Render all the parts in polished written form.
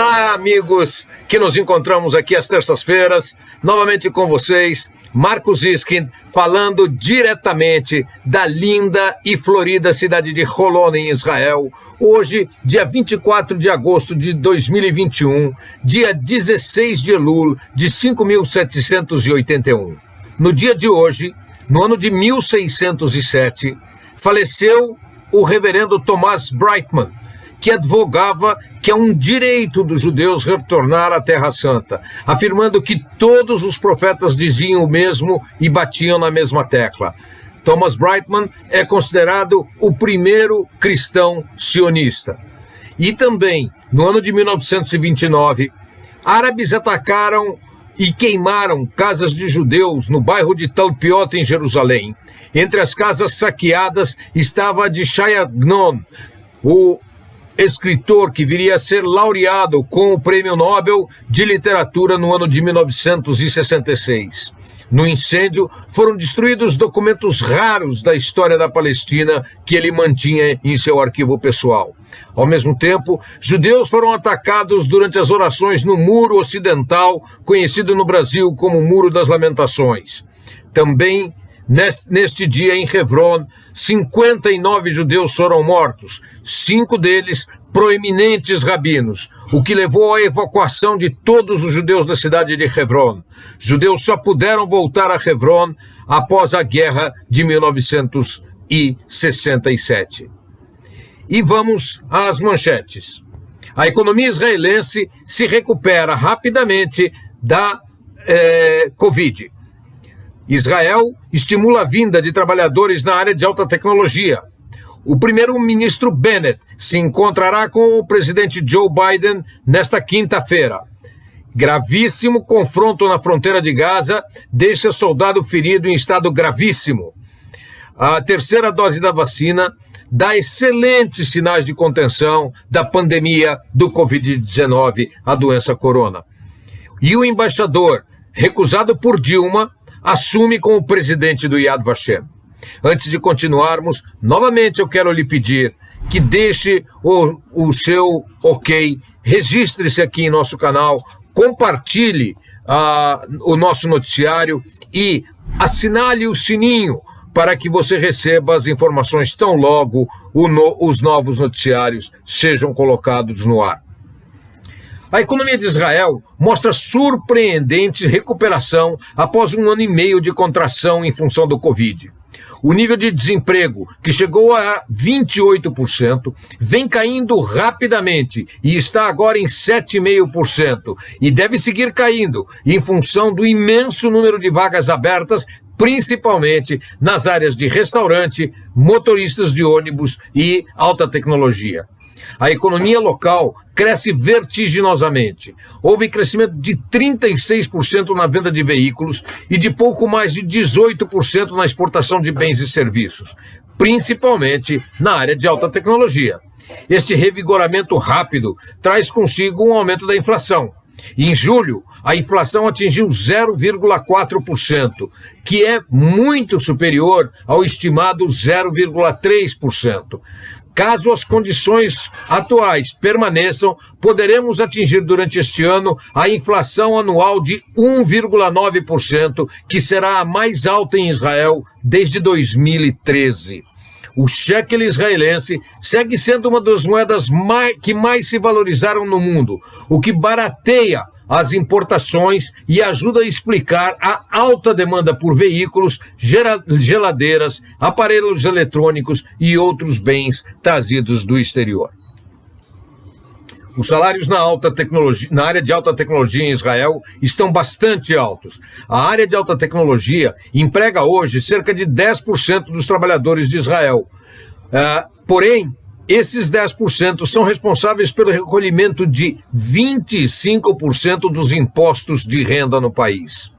Olá, amigos que nos encontramos aqui às terças-feiras, novamente com vocês, Marcos Iskin, falando diretamente da linda e florida cidade de Holon, em Israel, hoje, dia 24 de agosto de 2021, dia 16 de Elul de 5.781. No dia de hoje, no ano de 1607, faleceu o reverendo Thomas Brightman, que advogava que é um direito dos judeus retornar à Terra Santa, afirmando que todos os profetas diziam o mesmo e batiam na mesma tecla. Thomas Brightman é considerado o primeiro cristão sionista. E também, no ano de 1929, árabes atacaram e queimaram casas de judeus no bairro de Talpiot, em Jerusalém. Entre as casas saqueadas estava a de Shai Agnon, o escritor que viria a ser laureado com o Prêmio Nobel de Literatura no ano de 1966. No incêndio, foram destruídos documentos raros da história da Palestina que ele mantinha em seu arquivo pessoal. Ao mesmo tempo, judeus foram atacados durante as orações no Muro Ocidental, conhecido no Brasil como Muro das Lamentações. Também, neste dia em Hebron, 59 judeus foram mortos, 5 deles proeminentes rabinos, o que levou à evacuação de todos os judeus da cidade de Hebron. Judeus só puderam voltar a Hebron após a guerra de 1967. E vamos às manchetes. A economia israelense se recupera rapidamente da Covid. Israel estimula a vinda de trabalhadores na área de alta tecnologia. O primeiro-ministro Bennett se encontrará com o presidente Joe Biden nesta quinta-feira. Gravíssimo confronto na fronteira de Gaza deixa soldado ferido em estado gravíssimo. A terceira dose da vacina dá excelentes sinais de contenção da pandemia do Covid-19, a doença corona. E o embaixador, recusado por Dilma, assume como presidente do Yad Vashem. Antes de continuarmos, novamente eu quero lhe pedir que deixe o seu ok, registre-se aqui em nosso canal, compartilhe o nosso noticiário e assinale o sininho para que você receba as informações tão logo os novos noticiários sejam colocados no ar. A economia de Israel mostra surpreendente recuperação após um ano e meio de contração em função do Covid. O nível de desemprego, que chegou a 28%, vem caindo rapidamente e está agora em 7,5% e deve seguir caindo em função do imenso número de vagas abertas, principalmente nas áreas de restaurante, motoristas de ônibus e alta tecnologia. A economia local cresce vertiginosamente. Houve crescimento de 36% na venda de veículos e de pouco mais de 18% na exportação de bens e serviços, principalmente na área de alta tecnologia. Este revigoramento rápido traz consigo um aumento da inflação. Em julho, a inflação atingiu 0,4%, que é muito superior ao estimado 0,3%. Caso as condições atuais permaneçam, poderemos atingir durante este ano a inflação anual de 1,9%, que será a mais alta em Israel desde 2013. O shekel israelense segue sendo uma das moedas que mais se valorizaram no mundo, o que barateia as importações e ajuda a explicar a alta demanda por veículos, geladeiras, aparelhos eletrônicos e outros bens trazidos do exterior. Os salários na área de alta tecnologia em Israel estão bastante altos. A área de alta tecnologia emprega hoje cerca de 10% dos trabalhadores de Israel. Porém, esses 10% são responsáveis pelo recolhimento de 25% dos impostos de renda no país.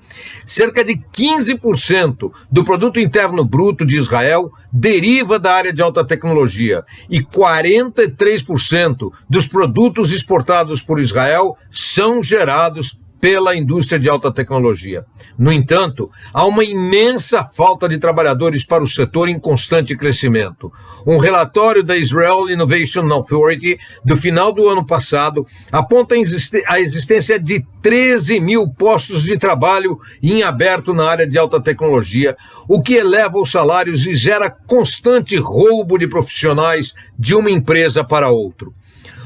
Cerca de 15% do produto interno bruto de Israel deriva da área de alta tecnologia e 43% dos produtos exportados por Israel são gerados pela indústria de alta tecnologia. No entanto, há uma imensa falta de trabalhadores para o setor em constante crescimento. Um relatório da Israel Innovation Authority do final do ano passado aponta a existência de 13 mil postos de trabalho em aberto na área de alta tecnologia, o que eleva os salários e gera constante roubo de profissionais de uma empresa para outra.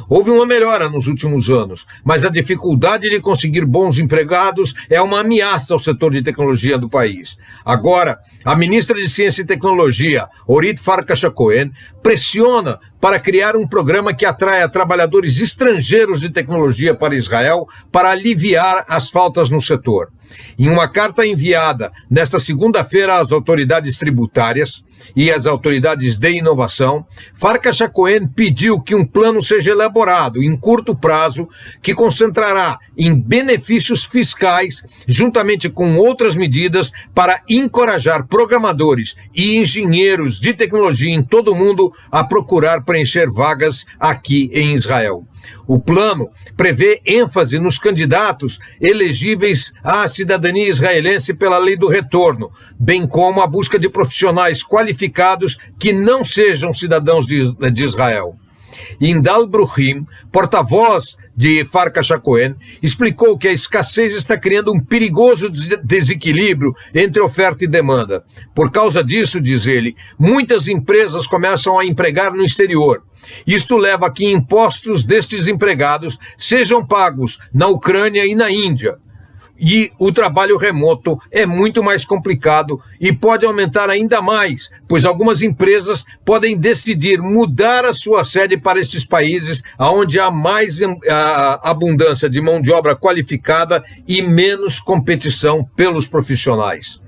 Houve uma melhora nos últimos anos, mas a dificuldade de conseguir bons empregados é uma ameaça ao setor de tecnologia do país. Agora, a ministra de Ciência e Tecnologia, Orit Farkas-Cohen, pressiona para criar um programa que atraia trabalhadores estrangeiros de tecnologia para Israel para aliviar as faltas no setor. Em uma carta enviada nesta segunda-feira às autoridades tributárias e às autoridades de inovação, Farkas-Cohen pediu que um plano seja elaborado em curto prazo que concentrará em benefícios fiscais, juntamente com outras medidas para encorajar programadores e engenheiros de tecnologia em todo o mundo a procurar preencher vagas aqui em Israel. O plano prevê ênfase nos candidatos elegíveis à cidadania israelense pela lei do retorno, bem como a busca de profissionais qualificados que não sejam cidadãos de Israel. Indal Bruhim, porta-voz de Farkas-Cohen, explicou que a escassez está criando um perigoso desequilíbrio entre oferta e demanda. Por causa disso, diz ele, muitas empresas começam a empregar no exterior. Isto leva a que impostos destes empregados sejam pagos na Ucrânia e na Índia. E o trabalho remoto é muito mais complicado e pode aumentar ainda mais, pois algumas empresas podem decidir mudar a sua sede para estes países onde há mais abundância de mão de obra qualificada e menos competição pelos profissionais.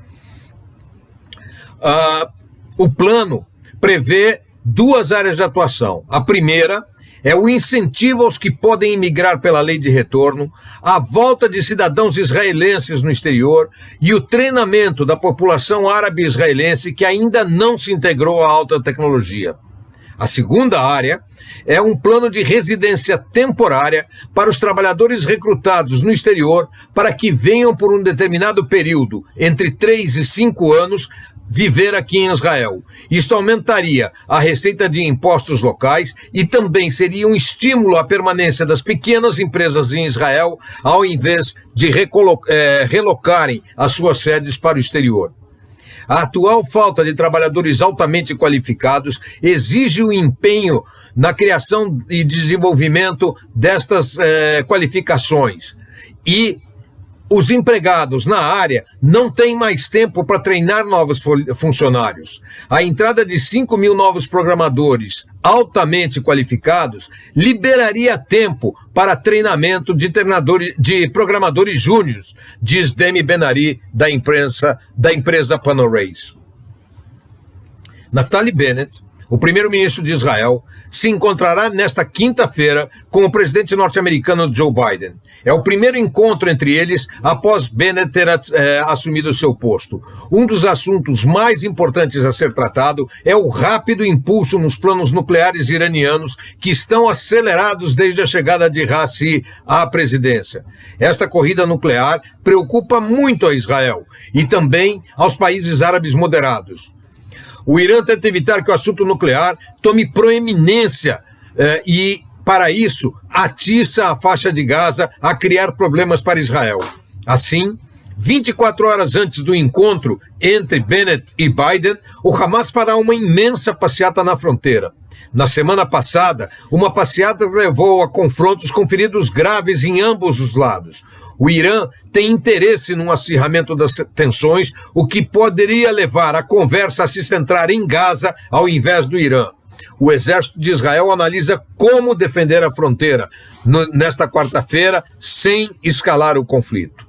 O plano prevê duas áreas de atuação. A primeira é o incentivo aos que podem imigrar pela lei de retorno, a volta de cidadãos israelenses no exterior e o treinamento da população árabe israelense que ainda não se integrou à alta tecnologia. A segunda área é um plano de residência temporária para os trabalhadores recrutados no exterior para que venham por um determinado período, entre 3 e 5 anos, viver aqui em Israel. Isto aumentaria a receita de impostos locais e também seria um estímulo à permanência das pequenas empresas em Israel, ao invés de relocarem as suas sedes para o exterior. A atual falta de trabalhadores altamente qualificados exige o empenho na criação e desenvolvimento destas qualificações. E os empregados na área não têm mais tempo para treinar novos funcionários. A entrada de 5 mil novos programadores altamente qualificados liberaria tempo para treinamento de programadores júniores, diz Demi Ben-Ari, da empresa Panorays. Naftali Bennett, o primeiro-ministro de Israel, se encontrará nesta quinta-feira com o presidente norte-americano Joe Biden. É o primeiro encontro entre eles após Bennett ter assumido seu posto. Um dos assuntos mais importantes a ser tratado é o rápido impulso nos planos nucleares iranianos que estão acelerados desde a chegada de Raisi à presidência. Esta corrida nuclear preocupa muito a Israel e também aos países árabes moderados. O Irã tenta evitar que o assunto nuclear tome proeminência e, para isso, atiça a faixa de Gaza a criar problemas para Israel. Assim, 24 horas antes do encontro entre Bennett e Biden, o Hamas fará uma imensa passeata na fronteira. Na semana passada, uma passeata levou a confrontos com feridos graves em ambos os lados. O Irã tem interesse num acirramento das tensões, o que poderia levar a conversa a se centrar em Gaza ao invés do Irã. O exército de Israel analisa como defender a fronteira nesta quarta-feira sem escalar o conflito.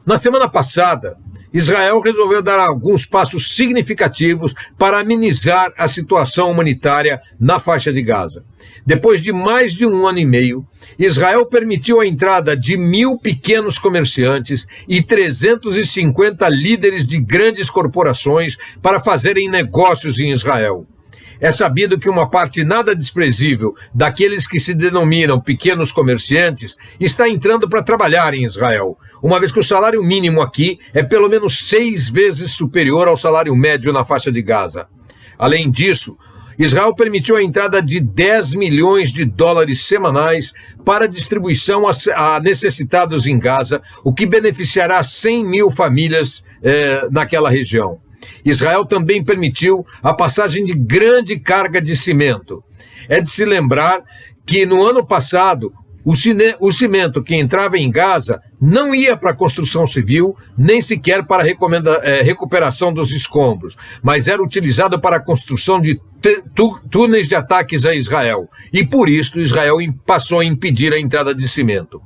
Na semana passada, Israel resolveu dar alguns passos significativos para amenizar a situação humanitária na faixa de Gaza. Depois de mais de 1 ano e meio, Israel permitiu a entrada de 1.000 pequenos comerciantes e 350 líderes de grandes corporações para fazerem negócios em Israel. É sabido que uma parte nada desprezível daqueles que se denominam pequenos comerciantes está entrando para trabalhar em Israel, uma vez que o salário mínimo aqui é pelo menos 6 vezes superior ao salário médio na faixa de Gaza. Além disso, Israel permitiu a entrada de 10 milhões de dólares semanais para distribuição a necessitados em Gaza, o que beneficiará 100 mil famílias naquela região. Israel também permitiu a passagem de grande carga de cimento. É de se lembrar que no ano passado o cimento que entrava em Gaza não ia para a construção civil, nem sequer para a recuperação dos escombros, mas era utilizado para a construção de túneis de ataques a Israel. E por isso Israel passou a impedir a entrada de cimento.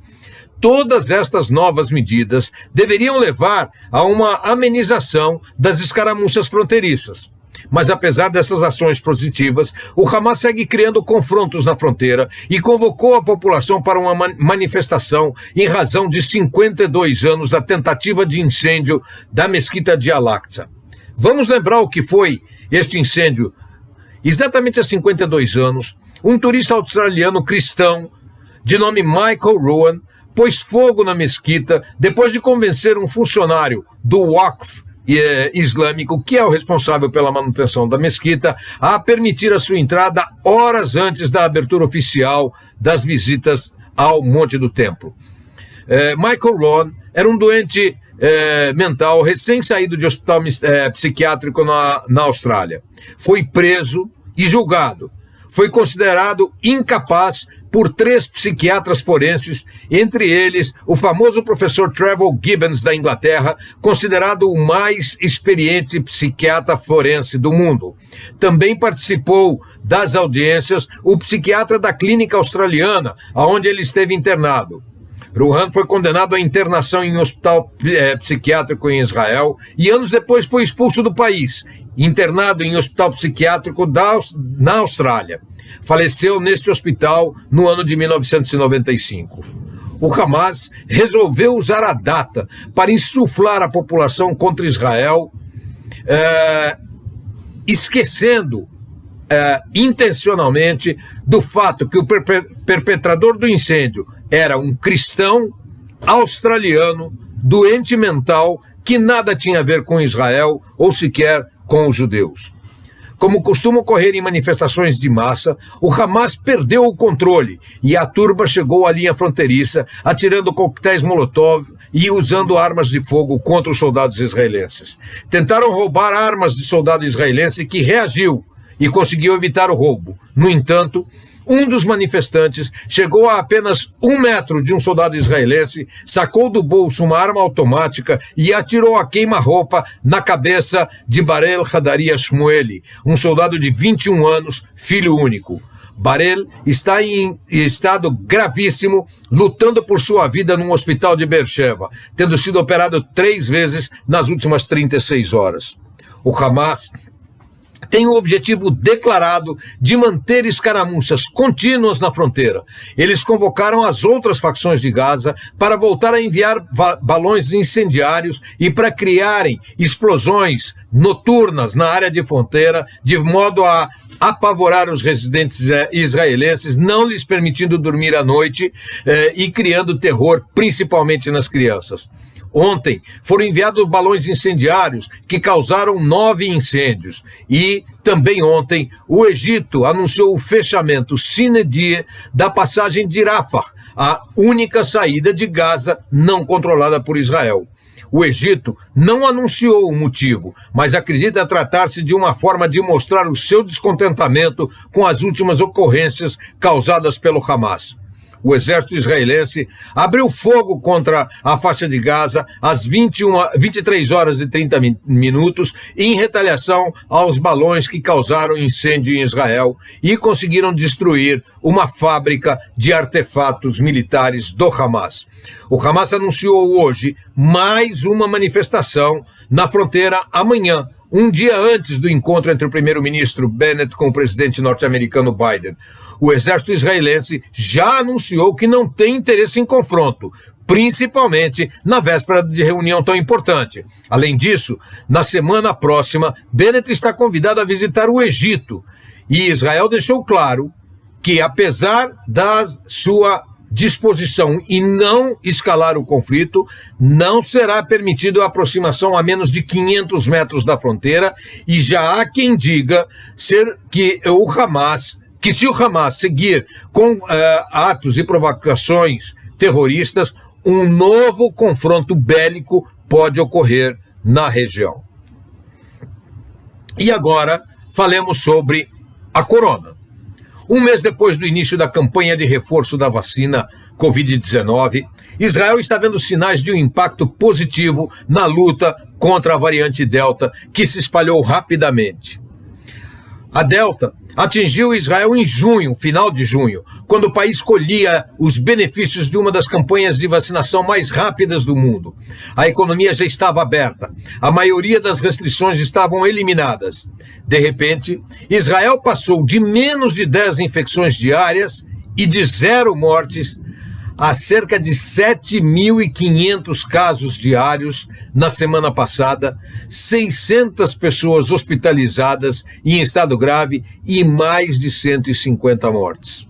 Todas estas novas medidas deveriam levar a uma amenização das escaramuças fronteiriças. Mas apesar dessas ações positivas, o Hamas segue criando confrontos na fronteira e convocou a população para uma manifestação em razão de 52 anos da tentativa de incêndio da mesquita de Al-Aqsa. Vamos lembrar o que foi este incêndio. Exatamente há 52 anos, um turista australiano cristão de nome Michael Rowan pôs fogo na mesquita depois de convencer um funcionário do Waqf islâmico, que é o responsável pela manutenção da mesquita, a permitir a sua entrada horas antes da abertura oficial das visitas ao Monte do Templo. Michael Rowan era um doente mental recém-saído de hospital psiquiátrico na Austrália. Foi preso e julgado. Foi considerado incapaz por 3 psiquiatras forenses, entre eles o famoso professor Trevor Gibbons da Inglaterra, considerado o mais experiente psiquiatra forense do mundo. Também participou das audiências o psiquiatra da clínica australiana, onde ele esteve internado. Rowan foi condenado à internação em um hospital psiquiátrico em Israel e anos depois foi expulso do país, internado em um hospital psiquiátrico na Austrália. Faleceu neste hospital no ano de 1995. O Hamas resolveu usar a data para insuflar a população contra Israel, esquecendo intencionalmente do fato que o perpetrador do incêndio era um cristão australiano, doente mental, que nada tinha a ver com Israel ou sequer com os judeus. Como costuma ocorrer em manifestações de massa, o Hamas perdeu o controle e a turba chegou à linha fronteiriça, atirando coquetéis Molotov e usando armas de fogo contra os soldados israelenses. Tentaram roubar armas de soldado israelense que reagiu e conseguiu evitar o roubo. No entanto, um dos manifestantes chegou a apenas 1 metro de um soldado israelense, sacou do bolso uma arma automática e atirou a queima-roupa na cabeça de Barel Hadaria Shmueli, um soldado de 21 anos, filho único. Barel está em estado gravíssimo, lutando por sua vida num hospital de Beersheba, tendo sido operado 3 vezes nas últimas 36 horas. O Hamas tem o objetivo declarado de manter escaramuças contínuas na fronteira. Eles convocaram as outras facções de Gaza para voltar a enviar balões incendiários e para criarem explosões noturnas na área de fronteira, de modo a apavorar os residentes israelenses, não lhes permitindo dormir à noite e criando terror, principalmente nas crianças. Ontem foram enviados balões incendiários que causaram 9 incêndios. E também ontem o Egito anunciou o fechamento sine die da passagem de Rafah, a única saída de Gaza não controlada por Israel. O Egito não anunciou o motivo, mas acredita tratar-se de uma forma de mostrar o seu descontentamento com as últimas ocorrências causadas pelo Hamas. O exército israelense abriu fogo contra a faixa de Gaza às 23 horas e 30 minutos em retaliação aos balões que causaram incêndio em Israel e conseguiram destruir uma fábrica de artefatos militares do Hamas. O Hamas anunciou hoje mais uma manifestação na fronteira amanhã, um dia antes do encontro entre o primeiro-ministro Bennett com o presidente norte-americano Biden. O exército israelense já anunciou que não tem interesse em confronto, principalmente na véspera de reunião tão importante. Além disso, na semana próxima, Bennett está convidado a visitar o Egito E Israel deixou claro que, apesar da sua disposição em não escalar o conflito, não será permitido a aproximação a menos de 500 metros da fronteira, e já há quem diga que se o Hamas seguir com atos e provocações terroristas, um novo confronto bélico pode ocorrer na região. E agora falemos sobre a corona. Um mês depois do início da campanha de reforço da vacina Covid-19, Israel está vendo sinais de um impacto positivo na luta contra a variante Delta, que se espalhou rapidamente. A Delta atingiu Israel em junho, final de junho, quando o país colhia os benefícios de uma das campanhas de vacinação mais rápidas do mundo. A economia já estava aberta, a maioria das restrições estavam eliminadas. De repente, Israel passou de menos de 10 infecções diárias e de 0 mortes a cerca de 7.500 casos diários na semana passada, 600 pessoas hospitalizadas em estado grave e mais de 150 mortes.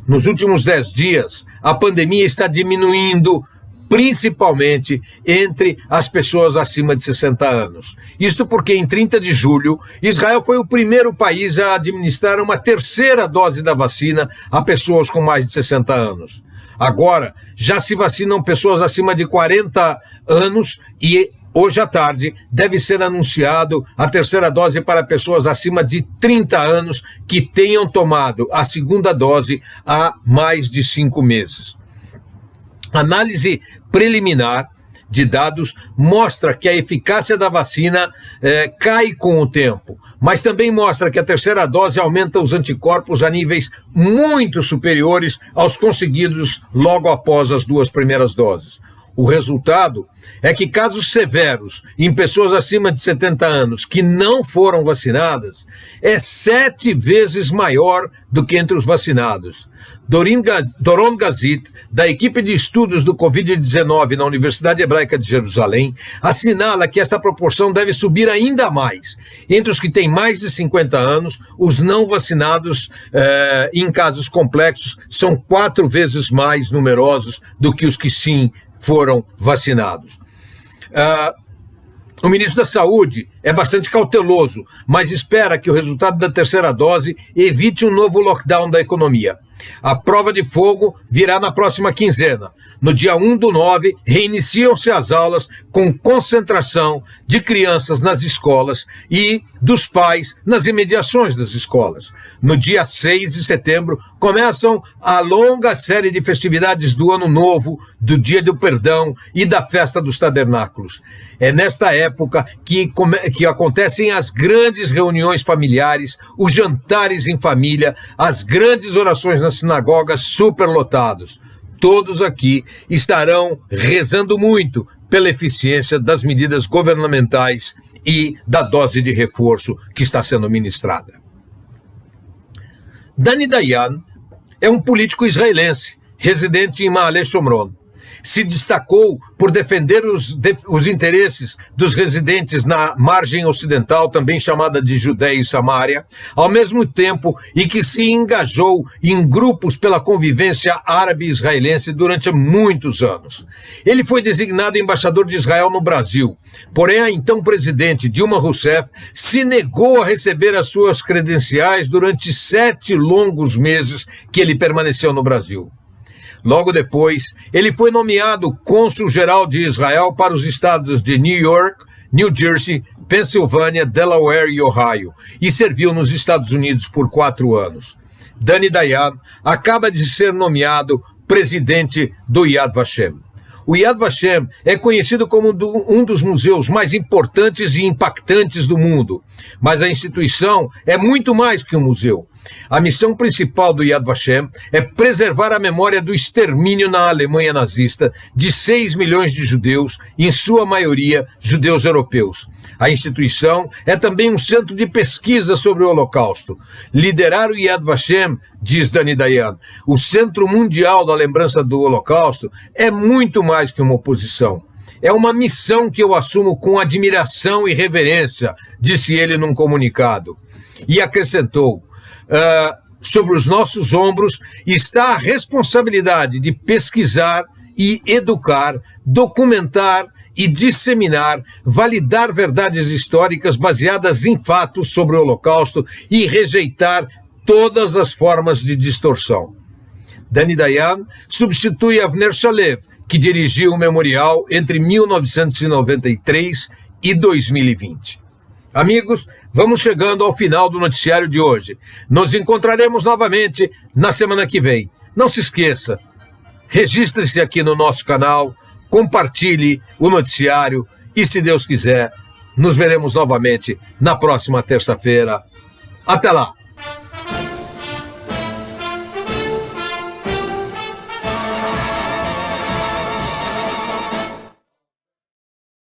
Nos últimos 10 dias, a pandemia está diminuindo, principalmente entre as pessoas acima de 60 anos. Isto porque, em 30 de julho, Israel foi o primeiro país a administrar uma terceira dose da vacina a pessoas com mais de 60 anos. Agora, já se vacinam pessoas acima de 40 anos e, hoje à tarde, deve ser anunciado a terceira dose para pessoas acima de 30 anos que tenham tomado a segunda dose há mais de 5 meses. Análise preliminar de dados mostra que a eficácia da vacina cai com o tempo, mas também mostra que a terceira dose aumenta os anticorpos a níveis muito superiores aos conseguidos logo após as 2 primeiras doses. O resultado é que casos severos em pessoas acima de 70 anos que não foram vacinadas é 7 vezes maior do que entre os vacinados. Doron Gazit, da equipe de estudos do Covid-19 na Universidade Hebraica de Jerusalém, assinala que essa proporção deve subir ainda mais. Entre os que têm mais de 50 anos, os não vacinados em casos complexos são 4 vezes mais numerosos do que os que sim foram vacinados. O ministro da Saúde é bastante cauteloso, mas espera que o resultado da terceira dose evite um novo lockdown da economia. A prova de fogo virá na próxima quinzena. No dia 1/9, reiniciam-se as aulas com concentração de crianças nas escolas e dos pais nas imediações das escolas. No dia 6 de setembro, começam a longa série de festividades do Ano Novo, do Dia do Perdão e da Festa dos Tabernáculos. É nesta época que acontecem as grandes reuniões familiares, os jantares em família, as grandes orações nas sinagogas superlotados. Todos aqui estarão rezando muito pela eficiência das medidas governamentais e da dose de reforço que está sendo ministrada. Dani Dayan é um político israelense, residente em Maale Shomron. Se destacou por defender os interesses dos residentes na margem ocidental, também chamada de Judéia e Samária, ao mesmo tempo em que se engajou em grupos pela convivência árabe-israelense durante muitos anos. Ele foi designado embaixador de Israel no Brasil, porém a então presidente Dilma Rousseff se negou a receber as suas credenciais durante 7 longos meses que ele permaneceu no Brasil. Logo depois, ele foi nomeado cônsul-geral de Israel para os estados de New York, New Jersey, Pensilvânia, Delaware e Ohio, e serviu nos Estados Unidos por 4 anos. Dani Dayan acaba de ser nomeado presidente do Yad Vashem. O Yad Vashem é conhecido como um dos museus mais importantes e impactantes do mundo, mas a instituição é muito mais que um museu. A missão principal do Yad Vashem é preservar a memória do extermínio na Alemanha nazista de 6 milhões de judeus, em sua maioria judeus europeus. A instituição é também um centro de pesquisa sobre o Holocausto. Liderar o Yad Vashem, diz Dani Dayan, o Centro Mundial da Lembrança do Holocausto, é muito mais que uma oposição. É uma missão que eu assumo com admiração e reverência, disse ele num comunicado. E acrescentou, sobre os nossos ombros está a responsabilidade de pesquisar e educar, documentar e disseminar, validar verdades históricas baseadas em fatos sobre o Holocausto e rejeitar todas as formas de distorção. Dani Dayan substitui Avner Shalev, que dirigiu o memorial entre 1993 e 2020. Amigos, vamos chegando ao final do noticiário de hoje. Nos encontraremos novamente na semana que vem. Não se esqueça, registre-se aqui no nosso canal, compartilhe o noticiário e, se Deus quiser, nos veremos novamente na próxima terça-feira. Até lá!